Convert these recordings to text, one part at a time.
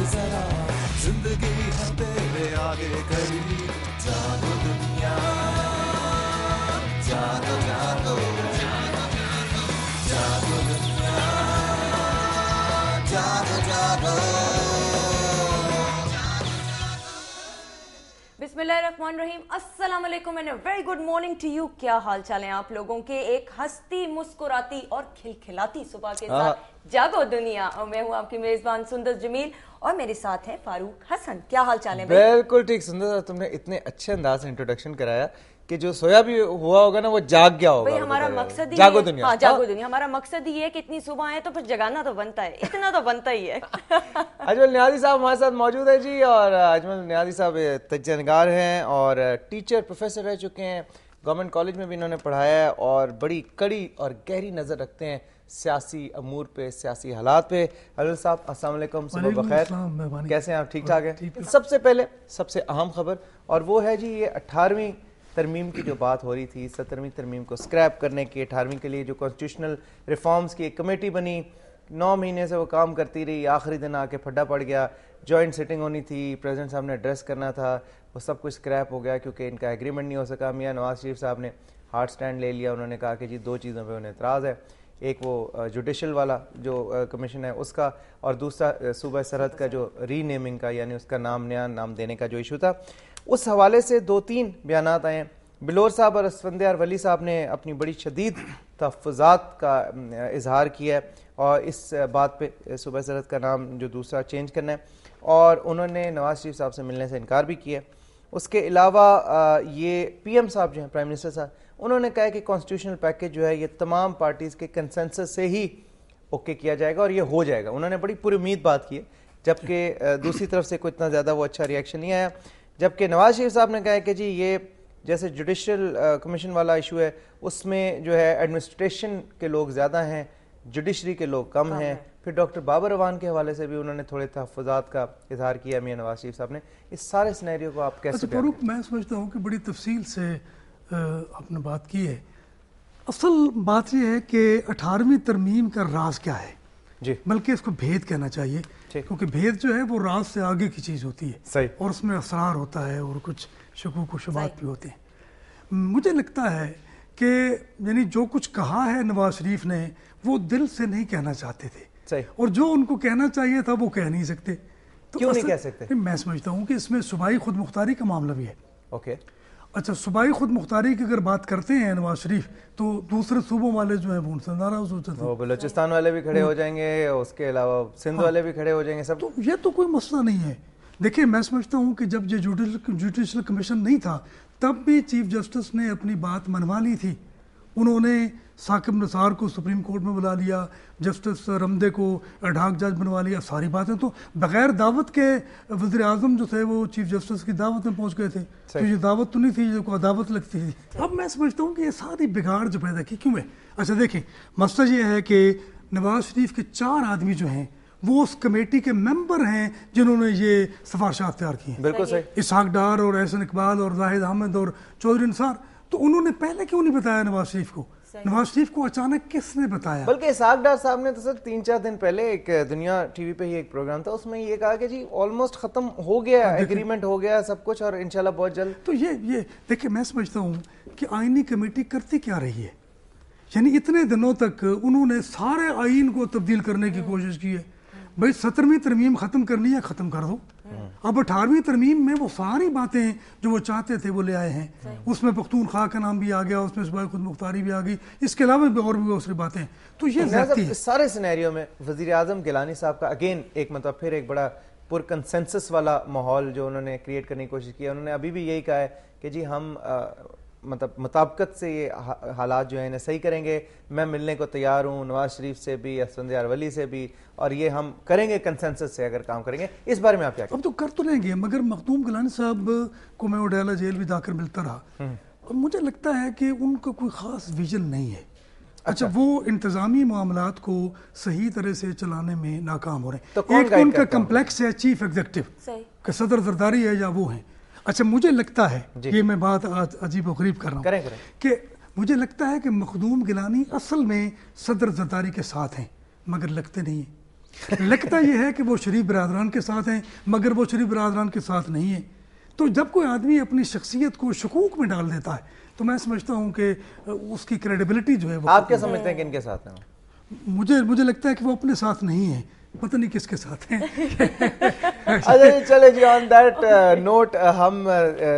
जरा जिंदगी है तेरे आगे खड़ी जागो दुनिया जागो जागो जागो दुनिया जागो जागो बिस्मिल्लाहिर्रहमानिर्रहीम, अस्सलाम वालेकुम and very good morning to you. क्या हाल चाल है आप लोगों के? एक हंसती मुस्कुराती और खिलखिलाती सुबह के साथ जागो दुनिया, और मैं हूँ आपकी मेजबान सुंदर जमील और मेरे साथ है फारूक हसन। क्या हाल चाल है भाई? बिल्कुल ठीक सुंदर, तुमने इतने अच्छे अंदाज से इंट्रोडक्शन कराया कि जो सोया भी हुआ होगा ना वो जाग गया होगा। भाई हमारा मकसद ही जागो दुनिया। हाँ, जागो दुनिया हमारा मकसद ही है कि इतनी सुबह है तो फिर जगाना तो बनता है, इतना तो बनता ही है। अजमल नियाज़ी साहब हमारे साथ मौजूद है जी, और अजमल नियाज़ी साहब तजज़ियातकार हैं और टीचर प्रोफेसर रह चुके हैं। गवर्नमेंट कॉलेज में भी इन्होंने पढ़ाया है और बड़ी कड़ी और गहरी नज़र रखते हैं सियासी अमूर पे, सियासी हालात पे। अजमल साहब अस्सलाम वालेकुम, सुबह बखैर, कैसे हैं आप? ठीक ठाक हैं? सबसे पहले सबसे अहम खबर, और वो है जी ये 18वीं तरमीम की जो बात हो रही थी, 17वीं तरमीम को स्क्रैप करने की, 18वीं के लिए जो कॉन्स्टिट्यूशनल रिफॉर्म्स की एक कमेटी बनी, 9 महीने से वो काम करती रही, आखिरी दिन आके फड्डा पड़ गया। जॉइंट सिटिंग होनी थी, प्रेसिडेंट साहब ने एड्रेस करना था, वो सब कुछ स्क्रैप हो गया क्योंकि इनका एग्रीमेंट नहीं हो सका। मियां नवाज शरीफ साहब ने हार्ड स्टैंड ले लिया, उन्होंने कहा कि जी 2 चीज़ों पे उन्हें एतराज़ है, एक वो जुडिशल वाला जो कमीशन है उसका, और दूसरा सूबा सरहद का जो रीनेमिंग का, यानी उसका नया नाम देने का जो इशू था। उस हवाले से 2-3 बयानात आए हैं। बिलोर साहब और असफंदियार वली साहब ने अपनी बड़ी शदीद तहफ़्फ़ुज़ात का इजहार किया है और इस बात पे सूबा सरहद का नाम जो दूसरा चेंज करना है, और उन्होंने नवाज शरीफ साहब से मिलने से इनकार भी किया। उसके अलावा ये पीएम साहब जो हैं, प्राइम मिनिस्टर साहब, उन्होंने कहा है कि कॉन्स्टिट्यूशनल पैकेज जो है ये तमाम पार्टीज़ के कंसेंसस से ही ओके किया जाएगा और ये हो जाएगा। उन्होंने बड़ी पूरी उम्मीद बात की है, जबकि दूसरी तरफ से कोई इतना ज़्यादा वो अच्छा रिएक्शन नहीं आया। जबकि नवाज शरीफ साहब ने कहा है कि जी ये जैसे जुडिशल कमीशन वाला इशू है उसमें जो है एडमिनिस्ट्रेशन के लोग ज़्यादा हैं, जुडिशरी के लोग कम हैं। फिर डॉक्टर बाबर रवान के हवाले से भी उन्होंने थोड़े तहफ़्फ़ुज़ात का इजहार किया मियां नवाज शरीफ साहब ने। इस सारे सिनेरियो को आप कैसे? फारूक, मैं समझता हूँ कि बड़ी तफसील से आपने बात की है। असल बात यह है कि 18वीं तरमीम का राज क्या है जी, बल्कि इसको भेद कहना चाहिए, क्योंकि भेद जो है वो राज से आगे की चीज़ होती है। सही। और उसमें असरार होता है और कुछ शकूक व शुबात भी होते हैं। मुझे लगता है कि यानी जो कुछ कहा है नवाज शरीफ ने वो दिल से नहीं कहना चाहते थे। सही। और जो उनको कहना चाहिए था वो कह नहीं सकते। तो क्यों नहीं कह सकते? मैं समझता हूँ कि इसमें सूबाई खुद मुख्तारी का मामला भी है। ओके। अच्छा, सूबाई खुद मुख्तारी की अगर बात करते हैं नवाज शरीफ, तो दूसरे सूबों वाले जो है वो उनसे नाराज हो जाते हैं। बलूचिस्तान वाले भी खड़े हो जाएंगे, उसके अलावा सिंध वाले भी खड़े हो जाएंगे सब। तो ये तो कोई मसला नहीं है। देखिए, मैं समझता हूँ कि जब ये जुडिशल कमीशन नहीं था तब भी चीफ जस्टिस ने अपनी बात मनवा ली थी। उन्होंने साकिब निसार को सुप्रीम कोर्ट में बुला लिया, जस्टिस रमदे को एडहॉक जज बनवा लिया। सारी बातें तो बगैर दावत के वज़ीर आज़म जो थे वो चीफ जस्टिस की दावत में पहुंच गए थे। तो ये दावत तो नहीं थी, जो को दावत लगती थी। अब मैं समझता हूँ कि ये सारी बिगाड़ जो पैदा की क्यों है। अच्छा देखें, मसला ये है कि नवाज शरीफ के 4 आदमी जो हैं वो उस कमेटी के मेंबर हैं जिन्होंने ये सिफारिशात तैयार की हैं। बिल्कुल सही। इसहाक डार और एहसन इकबाल और जाहिद अहमद और चौधरी निसार। तो उन्होंने पहले क्यों नहीं बताया नवाज शरीफ को? नवाज शरीफ को अचानक किसने बताया? बल्कि इसहाक डार साहब ने तो सर 3-4 दिन पहले एक दुनिया टीवी पे ही एक प्रोग्राम था, उसमें ये कहा कि जी ऑलमोस्ट खत्म हो गया, एग्रीमेंट हो गया सब कुछ और इंशाल्लाह बहुत जल्द। तो ये देखिए, मैं समझता हूँ कि आईनी कमेटी करती क्या रही है। यानी इतने दिनों तक उन्होंने सारे आइन को तब्दील करने की कोशिश की है। भाई 17वीं तरमीम खत्म करनी है, खत्म कर दो। अब 18वीं तरमीम में वो सारी बातें जो वो चाहते थे वो ले आए हैं। उसमें पख्तूनख्वा का नाम भी आ गया, उसमें सूबाई खुद मुख्तारी भी आ गई, इसके अलावा भी और भी बहुत सारी बातें। तो ये इस सारे सिनेरियो में वज़ीर आज़म गिलानी साहब का अगेन एक मतलब फिर एक बड़ा पुर कंसेंसस वाला माहौल जो उन्होंने क्रिएट करने की कोशिश की है। उन्होंने अभी भी यही कहा है कि जी हम मतलब मुताबिकत से ये हालात जो है इन्हें सही करेंगे। मैं मिलने को तैयार हूँ नवाज शरीफ से भी, असफंदियार वली से भी, और ये हम करेंगे कंसेंसस से अगर काम करेंगे। इस बारे में आप क्या? अब तो कर तो लेंगे, मगर मखदूम गिलानी साहब को मैं उडाला जेल भी जाकर मिलता रहा और मुझे लगता है कि उनका कोई ख़ास विजन नहीं है। अच्छा, वो इंतज़ामी मामलात को सही तरह से चलाने में नाकाम हो रहे हैं। तो एक तो उनका कम्प्लेक्स है चीफ एग्जीक्यूटिव का, सदर जरदारी है या वो है। अच्छा, मुझे लगता है ये मैं बात आज अजीब व गरीब कर रहा हूँ कि मुझे लगता है कि मखदूम गिलानी असल में सदर जरदारी के साथ हैं, मगर लगते नहीं हैं। लगता ये है कि वो शरीफ बरादरान के साथ हैं, मगर वो शरीफ बरादरान के साथ नहीं है। तो जब कोई आदमी अपनी शख्सियत को शकूक में डाल देता है तो मैं समझता हूँ कि उसकी क्रेडिबिलिटी जो है वो, आप क्या समझते हैं कि इनके साथ हैं? मुझे लगता है कि वो अपने साथ नहीं है, पता नहीं किसके साथ हैं। अच्छा चले जी, ऑन दैट नोट हम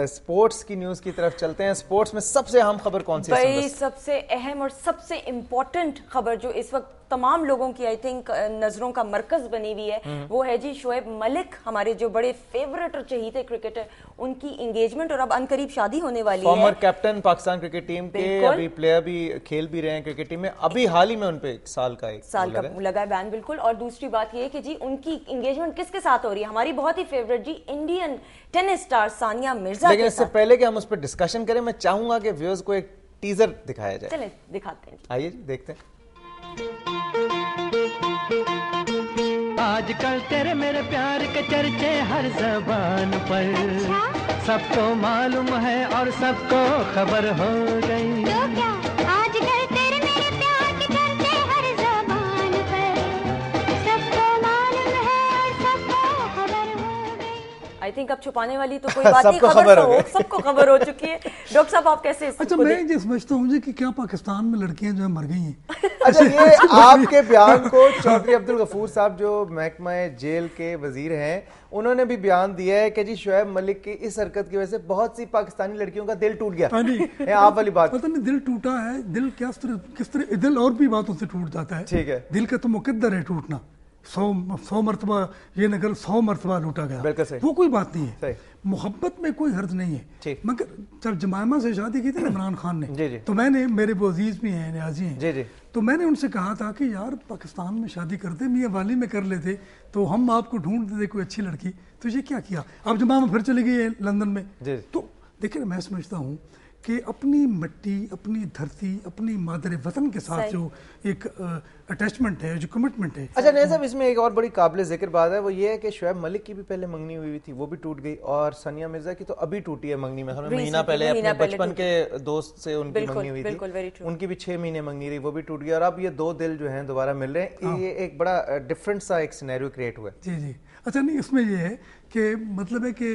स्पोर्ट्स की न्यूज़ की तरफ चलते हैं। स्पोर्ट्स में सबसे अहम खबर कौन सी है? भाई सबसे अहम और सबसे इम्पोर्टेंट खबर जो इस वक्त तमाम लोगों की आई थिंक नजरों का मरकज बनी हुई है वो है जी शोएब मलिक, हमारे जो बड़े फेवरेट और चहीते क्रिकेटर, उनकी एंगेजमेंट और अब अनकरीब शादी होने वाली है। Former captain Pakistan cricket team के, अभी प्लेयर भी खेल भी रहे हैं क्रिकेट टीम में, अभी हाल ही में उन पे एक साल का लगा है बैन। बिल्कुल। और दूसरी बात ये है कि जी उनकी एंगेजमेंट किसके साथ हो रही है? हमारी बहुत ही फेवरेट जी Indian tennis star Sania Mirza. लेकिन इससे पहले कि हम उस पर डिस्कशन करें, मैं चाहूंगा कि व्यूअर्स को एक टीजर दिखाया जाए। चलें दिखाते हैं। आइए देखते हैं। आजकल तेरे मेरे प्यार के चर्चे हर ज़बान पर, सबको मालूम है और सबको खबर हो गई। तो क्या आजकल तेरे मेरे प्यार के चर्चे हर ज़बान पर, सबको मालूम है और सबको खबर हो गई। आई थिंक अब छुपाने वाली तो कोई बात नहीं, खबर तो सबको खबर हो चुकी है। डॉक्टर साहब आप कैसे? अच्छा मैं ये समझता हूँ कि क्या पाकिस्तान में लड़कियां जो है मर गई हैं? अच्छा ये आपके बयान को चौधरी अब्दुल गफूर साहब जो महकमा जेल के वजीर हैं, उन्होंने भी बयान दिया है कि जी शोएब मलिक की इस हरकत की वजह से बहुत सी पाकिस्तानी लड़कियों का दिल टूट गया। आप वाली बात पता नहीं किस तरह दिल और भी बातों से टूट जाता है। ठीक है, दिल का तो मुकद्दर है टूटना। 100 मरतबा ये नगर 100 मरतबा लूटा गया, वो कोई बात नहीं है। मोहब्बत में कोई हर्ज नहीं है। मगर जब जमायमा से शादी की थी ना इमरान खान ने, तो मैंने, मेरे वो अजीज भी हैं, न्याजी हैं, तो मैंने उनसे कहा था कि यार पाकिस्तान में शादी करते, मियाँ वाली में कर लेते तो हम आपको ढूंढ देते कोई अच्छी लड़की। तो ये क्या किया, अब जमायमा फिर चली गई है लंदन में। तो देखिए मैं समझता हूँ कि अपनी मिट्टी, अपनी धरती, अपनी मादर वतन के साथ जो एक अटैचमेंट है, जो कमिटमेंट है। अच्छा नहीं साहब, इसमें एक और बड़ी काबिल जिक्र बात है, वो ये है कि शोएब मलिक की भी पहले मंगनी हुई थी, वो भी टूट गई, और सानिया मिर्जा की तो अभी टूटी है मंगनी में। हमें महीना पहले अपने बचपन के दोस्त से उनकी मंगनी हुई थी, उनकी भी 6 महीने मंगनी रही, वो भी टूट गई, और अब ये 2 दिल जो हैं दोबारा मिल रहे हैं। ये एक बड़ा डिफरेंट सा एक सिनेरियो क्रिएट हुआ है। जी जी। अच्छा नहीं, इसमें ये है कि मतलब है कि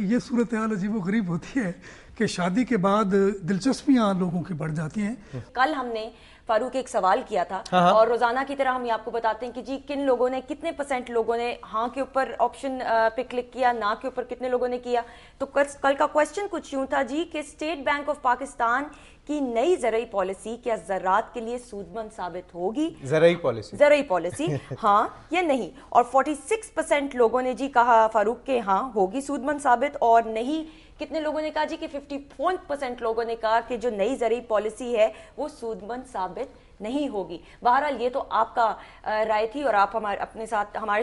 ये सूरत हाल अजीब व गरीब होती है कि शादी के बाद दिलचस्पियां लोगों की बढ़ जाती हैं। कल हमने फारूक एक सवाल किया था और रोजाना की तरह हम आपको बताते हैं कि जी किन लोगों ने, कितने % लोगों ने हाँ के ऊपर ऑप्शन पे क्लिक किया, ना के ऊपर कितने लोगों ने किया। तो कल का क्वेश्चन कुछ यूं था जी कि स्टेट बैंक ऑफ पाकिस्तान की नई ज़राई पॉलिसी क्या ज़राअत के लिए सूदमंद साबित होगी? ज़राई पॉलिसी हाँ या नहीं। और 46% लोगों ने जी कहा फारूक के हाँ होगी सूदमंद साबित, और नहीं कितने लोगों ने कहा जी कि 54% लोगों ने कहा कि जो नई ज़राई पॉलिसी है वो सूदमंद साबित नहीं होगी। बहरहाल ये तो आपका राय थी और आप हमारे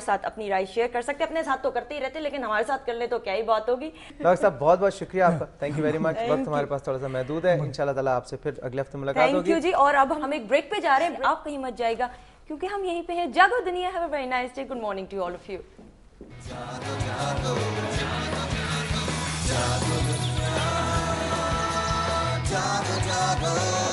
साथ अपनी राय शेयर कर सकते हैं। अपने साथ तो करते ही रहते, लेकिन हमारे साथ कर ले तो क्या ही बात होगी। डॉक्टर साहब बहुत बहुत शुक्रिया आपका, थैंक यू वेरी मच। वक्त हमारे पास थोड़ा सा महदूद है, इंशाल्लाह ताला आपसे फिर अगले हफ्ते मुलाकात होगी। थैंक यू जी। और अब हम एक ब्रेक पे जा रहे हैं, आप कहीं मत जाएगा क्योंकि हम यहीं पे हैं। जागो दुनिया, have a very nice day, good morning to all of you. जागो